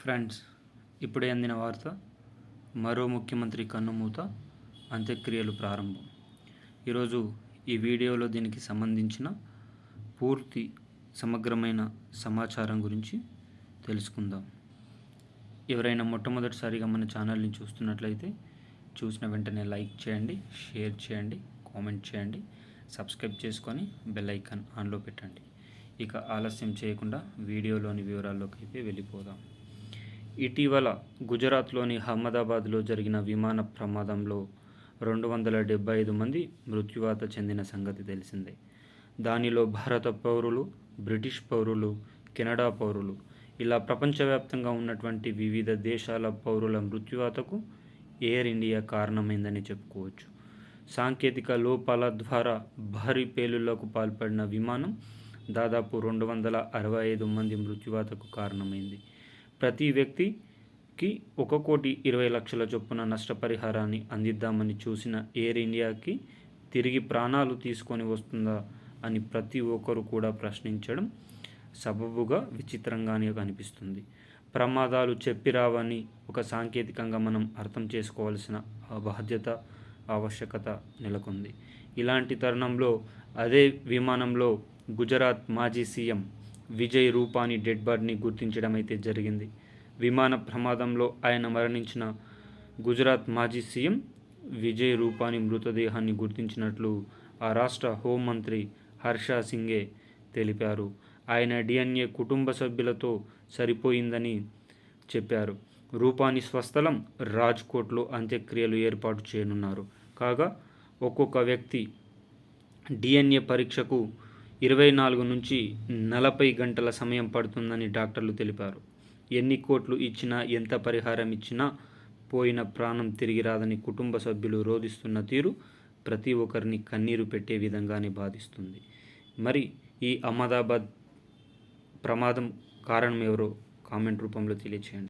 Friends, ఇప్పుడే అందిన వార్త. మరో ముఖ్యమంత్రి కన్నుమూత, అంత్యక్రియలు ప్రారంభం. ఈరోజు ఈ వీడియోలో దీనికి సంబంధించిన పూర్తి సమగ్రమైన సమాచారం గురించి తెలుసుకుందాం. ఎవరైనా మొట్టమొదటిసారిగా మన ఛానల్ని చూస్తున్నట్లయితే చూసిన వెంటనే లైక్ చేయండి, షేర్ చేయండి, కామెంట్ చేయండి, సబ్స్క్రైబ్ చేసుకొని బెల్ ఐకాన్ ఆన్లో పెట్టండి. ఇక ఆలస్యం చేయకుండా వీడియోలోని వివరాల్లోకి అయితే వెళ్ళిపోదాం. ఇటీవల గుజరాత్లోని అహ్మదాబాద్లో జరిగిన విమాన ప్రమాదంలో 275 మంది మృత్యువాత చెందిన సంగతి తెలిసిందే. దానిలో భారత పౌరులు, బ్రిటిష్ పౌరులు, కెనడా పౌరులు, ఇలా ప్రపంచవ్యాప్తంగా ఉన్నటువంటి వివిధ దేశాల పౌరుల మృత్యువాతకు ఎయిర్ ఇండియా కారణమైందని చెప్పుకోవచ్చు. సాంకేతిక లోపాల ద్వారా భారీ పేలుళ్లకు పాల్పడిన విమానం దాదాపు 265 మంది మృత్యువాతకు కారణమైంది. ప్రతి వ్యక్తికి 1,20,00,000 చొప్పున నష్టపరిహారాన్ని అందిద్దామని చూసిన ఎయిర్ ఇండియాకి తిరిగి ప్రాణాలు తీసుకొని వస్తుందా అని ప్రతి ఒక్కరు కూడా ప్రశ్నించడం సబబుగా విచిత్రంగానే కనిపిస్తుంది. ప్రమాదాలు చెప్పిరావని ఒక సాంకేతికంగా మనం అర్థం చేసుకోవాల్సిన బాధ్యత, ఆవశ్యకత నెలకొంది. ఇలాంటి తరుణంలో అదే విమానంలో గుజరాత్ మాజీ సీఎం విజయ్ రూపానీ డెడ్ బాడీని గుర్తించడం అయితే జరిగింది. విమాన ప్రమాదంలో ఆయన మరణించిన గుజరాత్ మాజీ సీఎం విజయ్ రూపానీ మృతదేహాన్ని గుర్తించినట్లు ఆ రాష్ట్ర హోంమంత్రి హర్ష సింఘే తెలిపారు. ఆయన DNA కుటుంబ సభ్యులతో సరిపోయిందని చెప్పారు. రూపానీ స్వస్థలం రాజ్కోట్లో అంత్యక్రియలు ఏర్పాటు చేయనున్నారు. కాగా ఒక్కొక్క వ్యక్తి DNA పరీక్షకు 24 నుంచి 40 గంటల సమయం పడుతుందని డాక్టర్లు తెలిపారు. ఎన్ని కోట్లు ఇచ్చినా, ఎంత పరిహారం ఇచ్చినా పోయిన ప్రాణం తిరిగి రాదని కుటుంబ సభ్యులు రోధిస్తున్న తీరు ప్రతి ఒక్కరిని కన్నీరు పెట్టే విధంగానే బాధిస్తుంది. మరి ఈ అహ్మదాబాద్ ప్రమాదం కారణం ఎవరో కామెంట్ రూపంలో తెలియచేయండి.